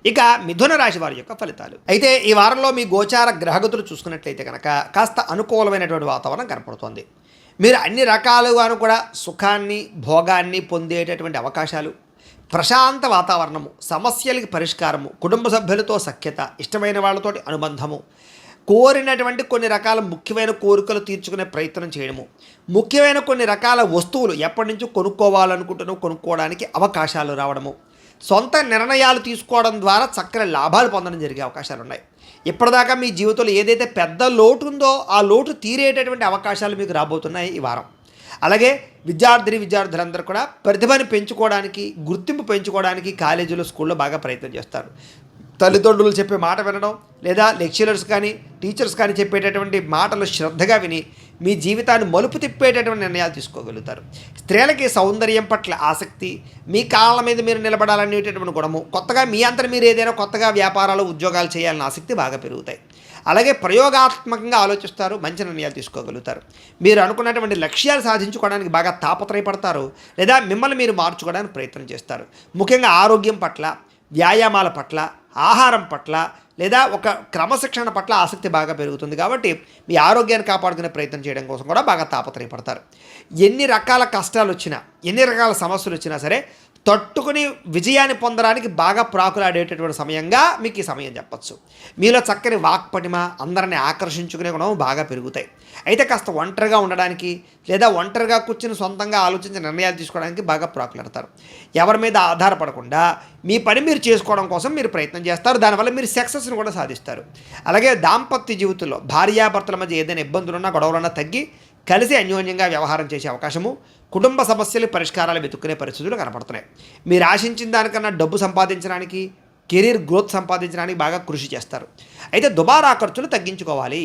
ఇక మిథున రాశి వారి యొక్క ఫలితాలు అయితే ఈ వారంలో మీ గోచార గ్రహగతులు చూసుకున్నట్లయితే కనుక కాస్త అనుకూలమైనటువంటి వాతావరణం కనపడుతోంది. మీరు అన్ని రకాలుగాను కూడా సుఖాన్ని భోగాన్ని పొందేటటువంటి అవకాశాలు, ప్రశాంత వాతావరణము, సమస్యలకి పరిష్కారము, కుటుంబ సభ్యులతో సఖ్యత, ఇష్టమైన వాళ్ళతోటి అనుబంధము, కోరినటువంటి కొన్ని రకాల ముఖ్యమైన కోరికలు తీర్చుకునే ప్రయత్నం చేయడము, ముఖ్యమైన కొన్ని రకాల వస్తువులు ఎప్పటి నుంచో కొనుక్కోవడానికి అవకాశాలు రావడము, సొంత నిర్ణయాలు తీసుకోవడం ద్వారా చక్కని లాభాలు పొందడం జరిగే అవకాశాలు ఉన్నాయి. ఇప్పటిదాకా మీ జీవితంలో ఏదైతే పెద్ద లోటు ఉందో ఆ లోటు తీరేటటువంటి అవకాశాలు మీకు రాబోతున్నాయి ఈ వారం. అలాగే విద్యార్థులందరూ కూడా ప్రతిభని పెంచుకోవడానికి, గుర్తింపు పెంచుకోవడానికి కాలేజీలో, స్కూల్లో బాగా ప్రయత్నం చేస్తారు. తల్లిదండ్రులు చెప్పే మాట వినడం, లేదా లెక్చరర్స్ కానీ టీచర్స్ కానీ చెప్పేటటువంటి మాటలు శ్రద్ధగా విని మీ జీవితాన్ని మలుపు తిప్పేటటువంటి నిర్ణయాలు తీసుకోగలుగుతారు. స్త్రీలకి సౌందర్యం పట్ల ఆసక్తి, మీ కాళ్ళ మీద మీరు నిలబడాలనేటటువంటి గుణము, కొత్తగా మీ అంతట మీరు ఏదైనా కొత్తగా వ్యాపారాలు, ఉద్యోగాలు చేయాలన్న ఆసక్తి బాగా పెరుగుతాయి. అలాగే ప్రయోగాత్మకంగా ఆలోచిస్తారు, మంచి నిర్ణయాలు తీసుకోగలుగుతారు. మీరు అనుకున్నటువంటి లక్ష్యాలు సాధించుకోవడానికి బాగా తాపత్రయపడతారు, లేదా మిమ్మల్ని మీరు మార్చుకోవడానికి ప్రయత్నం చేస్తారు. ముఖ్యంగా ఆరోగ్యం పట్ల, వ్యాయామాల పట్ల, ఆహారం పట్ల, లేదా ఒక క్రమశిక్షణ పట్ల ఆసక్తి బాగా పెరుగుతుంది. కాబట్టి మీ ఆరోగ్యాన్ని కాపాడుకునే ప్రయత్నం చేయడం కోసం కూడా బాగా తాపత్రయపడతారు. ఎన్ని రకాల కష్టాలు వచ్చినా, ఎన్ని రకాల సమస్యలు వచ్చినా సరే తట్టుకుని విజయాన్ని పొందడానికి బాగా ప్రాకులాడేటటువంటి సమయంగా మీకు ఈ సమయం చెప్పచ్చు. మీలో చక్కని వాక్పటిమ, అందరిని ఆకర్షించుకునే గుణం బాగా పెరుగుతాయి. అయితే కాస్త ఒంటరిగా ఉండడానికి, లేదా ఒంటరిగా కూర్చుని సొంతంగా ఆలోచించి నిర్ణయాలు తీసుకోవడానికి బాగా ప్రాకులాడతారు. ఎవరి మీద ఆధారపడకుండా మీ పని మీరు చేసుకోవడం కోసం మీరు ప్రయత్నం చేస్తారు. దానివల్ల మీరు సక్సెస్ని కూడా సాధిస్తారు. అలాగే దాంపత్య జీవితంలో భార్యాభర్తల మధ్య ఏదైనా ఇబ్బందులున్నా, గొడవలున్నా తగ్గి కలిసి అన్యోన్యంగా వ్యవహారం చేసే అవకాశము, కుటుంబ సమస్యలు పరిష్కారాలు వెతుక్కునే పరిస్థితులు కనపడుతున్నాయి. మీరు ఆశించిన దానికన్నా డబ్బు సంపాదించడానికి, కెరీర్ గ్రోత్ సంపాదించడానికి బాగా కృషి చేస్తారు. అయితే దుబారా ఖర్చులు తగ్గించుకోవాలి.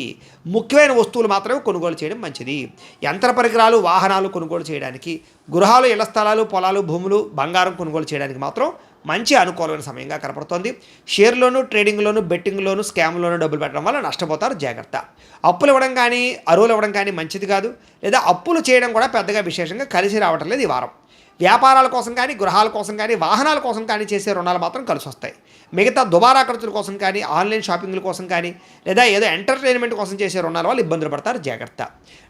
ముఖ్యమైన వస్తువులు మాత్రమే కొనుగోలు చేయడం మంచిది. యంత్ర పరికరాలు, వాహనాలు కొనుగోలు చేయడానికి, గృహాలు, ఇళ్ల స్థలాలు, పొలాలు, భూములు, బంగారం కొనుగోలు చేయడానికి మాత్రం మంచి అనుకూలమైన సమయంగా కనపడుతోంది. షేర్లోను, ట్రేడింగ్లోను, బెట్టింగ్లోను, స్కామ్లోను డబ్బులు పెట్టడం వల్ల నష్టపోతారు, జాగ్రత్త. అప్పులు ఇవ్వడం కానీ, అరువులు ఇవ్వడం కానీ మంచిది కాదు. లేదా అప్పులు చేయడం కూడా పెద్దగా విశేషంగా కలిసి రావటం లేదు ఈ వారం. వ్యాపారాల కోసం కానీ, గృహాల కోసం కానీ, వాహనాల కోసం కానీ చేసే రుణాలు మాత్రం కలిసి వస్తాయి. మిగతా దుబారా ఖర్చుల కోసం కానీ, ఆన్లైన్ షాపింగ్ల కోసం కానీ, లేదా ఏదో ఎంటర్టైన్మెంట్ కోసం చేసే రుణాల వల్ల ఇబ్బందులు పడతారు, జాగ్రత్త.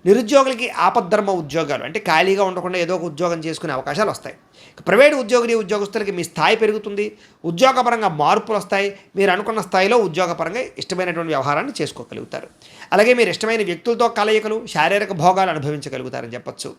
నిరుద్యోగులకి ఆపద్ధర్మ ఉద్యోగాలు, అంటే ఖాళీగా ఉండకుండా ఏదో ఒక ఉద్యోగం చేసుకునే అవకాశాలు వస్తాయి. ప్రైవేటు ఉద్యోగస్తులకి మీ స్థాయి పెరుగుతుంది, ఉద్యోగపరంగా మార్పులు వస్తాయి. మీరు అనుకున్న స్థాయిలో ఉద్యోగపరంగా ఇష్టమైనటువంటి వ్యవహారాన్ని చేసుకోగలుగుతారు. అలాగే మీరు ఇష్టమైన వ్యక్తులతో కలయికలు, శారీరక భోగాలు అనుభవించగలుగుతారని చెప్పచ్చు.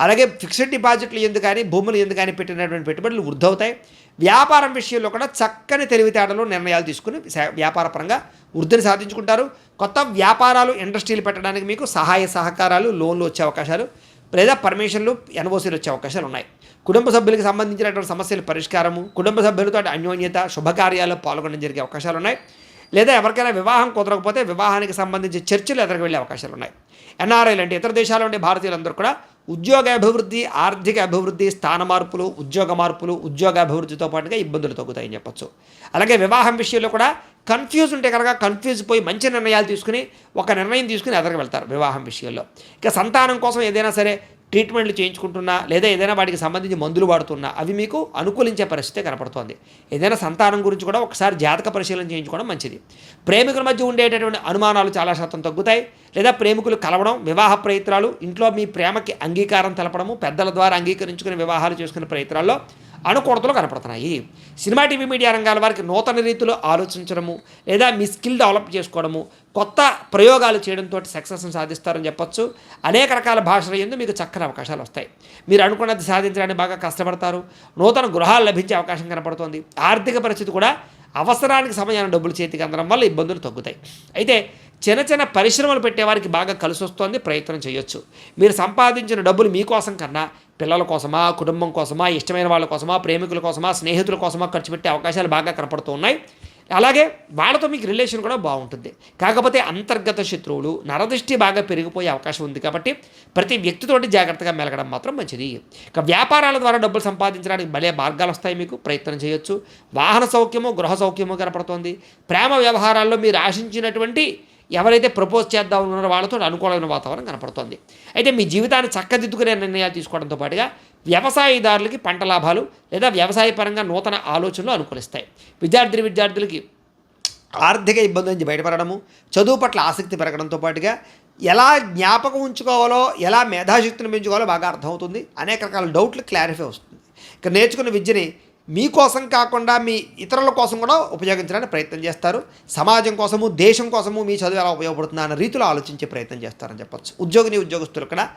అలాగే ఫిక్స్డ్ డిపాజిట్లు ఎందుకు కానీ, భూములు ఎందుకు కానీ పెట్టినటువంటి పెట్టుబడులు వృద్ధవుతాయి. వ్యాపారం విషయంలో కూడా చక్కని తెలివితేటలు, నిర్ణయాలు తీసుకుని వ్యాపారపరంగా వృద్ధిని సాధించుకుంటారు. కొత్త వ్యాపారాలు, ఇండస్ట్రీలు పెట్టడానికి మీకు సహాయ సహకారాలు, లోన్లు వచ్చే అవకాశాలు, లేదా పర్మిషన్లు, ఎన్ఓసీలు వచ్చే అవకాశాలు ఉన్నాయి. కుటుంబ సభ్యులకు సంబంధించినటువంటి సమస్యల పరిష్కారము, కుటుంబ సభ్యులతో అన్యోన్యత, శుభకార్యాల్లో పాల్గొనడం జరిగే అవకాశాలు ఉన్నాయి. లేదా ఎవరికైనా వివాహం కుదరకపోతే వివాహానికి సంబంధించి చర్చలు ఎదురుకు వెళ్ళే అవకాశాలు ఉన్నాయి. ఎన్ఆర్ఐలు అంటే ఇతర దేశాల్లో ఉండే భారతీయులందరూ కూడా ఉద్యోగ అభివృద్ధి, ఆర్థిక అభివృద్ధి, స్థాన మార్పులు, ఉద్యోగ మార్పులు, ఉద్యోగ అభివృద్ధితో పాటుగా ఇబ్బందులు తగ్గుతాయని చెప్పచ్చు. అలాగే వివాహం విషయంలో కూడా కన్ఫ్యూజ్ ఉంటే కనుక కన్ఫ్యూజ్ పోయి మంచి నిర్ణయాలు తీసుకుని ఒక నిర్ణయం తీసుకుని ఎదురుకు వెళ్తారు వివాహం విషయంలో. ఇక సంతానం కోసం ఏదైనా సరే ట్రీట్మెంట్లు చేయించుకుంటున్నా, లేదా ఏదైనా వాటికి సంబంధించి మందులు వాడుతున్నా అవి మీకు అనుకూలించే పరిస్థితి కనపడుతోంది. ఏదైనా సంతానం గురించి కూడా ఒకసారి జాతక పరిశీలన చేయించుకోవడం మంచిది. ప్రేమికుల మధ్య ఉండేటటువంటి అనుమానాలు చాలా శాతం తగ్గుతాయి. లేదా ప్రేమికులు కలవడం, వివాహ ప్రయత్నాలు, ఇంట్లో మీ ప్రేమకి అంగీకారం తెలపడము, పెద్దల ద్వారా అంగీకరించుకుని వివాహాలు చేసుకునే ప్రయత్నాల్లో అనుకూలతలు కనపడుతున్నాయి. సినిమా, టీవీ, మీడియా రంగాల వారికి నూతన రీతిలో ఆలోచించడము, లేదా మీ స్కిల్ డెవలప్ చేసుకోవడము, కొత్త ప్రయోగాలు చేయడంతో సక్సెస్ని సాధిస్తారని చెప్పొచ్చు. అనేక రకాల భాషల యందు మీకు చక్కని అవకాశాలు వస్తాయి. మీరు అనుకున్నది సాధించడానికి బాగా కష్టపడతారు. నూతన గృహాలు లభించే అవకాశం కనపడుతోంది. ఆర్థిక పరిస్థితి కూడా అవసరానికి సమయాన్ని డబ్బులు చేతికి అందడం వల్ల ఇబ్బందులు తగ్గుతాయి. అయితే చిన్న చిన్న పరిశ్రమలు పెట్టేవారికి బాగా కలిసి వస్తుంది, ప్రయత్నం చేయొచ్చు. మీరు సంపాదించిన డబ్బులు మీకోసం కన్నా పిల్లల కోసమా, కుటుంబం కోసమా, ఇష్టమైన వాళ్ళ కోసమా, ప్రేమికుల కోసమా, స్నేహితుల కోసమా ఖర్చు పెట్టే అవకాశాలు బాగా కనపడుతూ ఉన్నాయి. అలాగే వాళ్ళతో మీకు రిలేషన్ కూడా బాగుంటుంది. కాకపోతే అంతర్గత శత్రువులు, నరదృష్టి బాగా పెరిగిపోయే అవకాశం ఉంది. కాబట్టి ప్రతి వ్యక్తితోటి జాగ్రత్తగా మెలగడం మాత్రం మంచిది. ఇక వ్యాపారాల ద్వారా డబ్బులు సంపాదించడానికి భలే మార్గాలు వస్తాయి, మీకు ప్రయత్నం చేయొచ్చు. వాహన సౌఖ్యము, గృహ సౌఖ్యము కనపడుతోంది. ప్రేమ వ్యవహారాల్లో మీరు ఆశించినటువంటి ఎవరైతే ప్రపోజ్ చేద్దాం ఉన్నారో వాళ్ళతో అనుకూలమైన వాతావరణం కనపడుతుంది. అయితే మీ జీవితాన్ని చక్కదిద్దుకునే నిర్ణయాలు తీసుకోవడంతో పాటుగా వ్యవసాయదారులకి పంట లాభాలు లేదా వ్యవసాయ పరంగా నూతన ఆలోచనలు అనుకూలిస్తాయి. విద్యార్థులకి ఆర్థిక ఇబ్బంది నుంచి బయటపడడము, చదువు పట్ల ఆసక్తి పెరగడంతో పాటుగా ఎలా జ్ఞాపకం ఉంచుకోవాలో, ఎలా మేధాశక్తిని పెంచుకోవాలో బాగా అర్థమవుతుంది. అనేక రకాల డౌట్లు క్లారిఫై వస్తుంది. ఇక నేర్చుకున్న విద్యని మీకోసం కాకుండా మీ ఇతరుల కోసం కూడా ఉపయోగించడానికి ప్రయత్నం చేస్తారు. సమాజం కోసము, దేశం కోసము మీ చదువు ఎలా ఉపయోగపడుతుందా అన్న రీతిలో ఆలోచించే ప్రయత్నం చేస్తారని చెప్పొచ్చు. ఉద్యోగస్తులు కూడా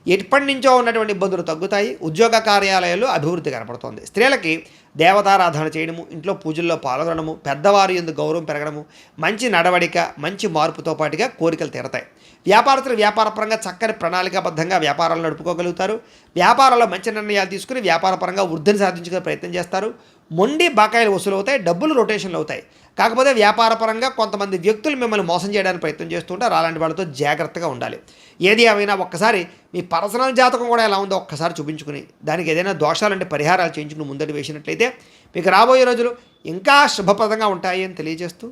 ఎప్పటి నుంచో ఉన్నటువంటి ఇబ్బందులు తగ్గుతాయి. ఉద్యోగ కార్యాలయాల్లో అభివృద్ధి కనపడుతోంది. స్త్రీలకి దేవతారాధన చేయడము, ఇంట్లో పూజల్లో పాల్గొనడము, పెద్దవారి యందు గౌరవం పెరగడము, మంచి నడవడిక, మంచి మార్పుతో పాటుగా కోరికలు తీరతాయి. వ్యాపారస్తులు వ్యాపారపరంగా చక్కని ప్రణాళికాబద్ధంగా వ్యాపారాలు నడుపుకోగలుగుతారు. వ్యాపారాల్లో మంచి నిర్ణయాలు తీసుకుని వ్యాపారపరంగా వృద్ధిని సాధించుకునే ప్రయత్నం చేస్తారు. మొండి బకాయిలు వసూలు అవుతాయి, డబ్బులు రొటేషన్లు అవుతాయి. కాకపోతే వ్యాపారపరంగా కొంతమంది వ్యక్తులు మిమ్మల్ని మోసం చేయడానికి ప్రయత్నం చేస్తుంటారు. అలాంటి వాళ్ళతో జాగ్రత్తగా ఉండాలి. ఏది ఏమైనా ఒక్కసారి మీ పర్సనల్ జాతకం కూడా ఎలా ఉందో ఒక్కసారి చూపించుకుని దానికి ఏదైనా దోషాలంటే పరిహారాలు చేయించుకుని ముందడి వేసినట్లయితే మీకు రాబోయే రోజులు ఇంకా శుభప్రదంగా ఉంటాయి అని తెలియజేస్తూ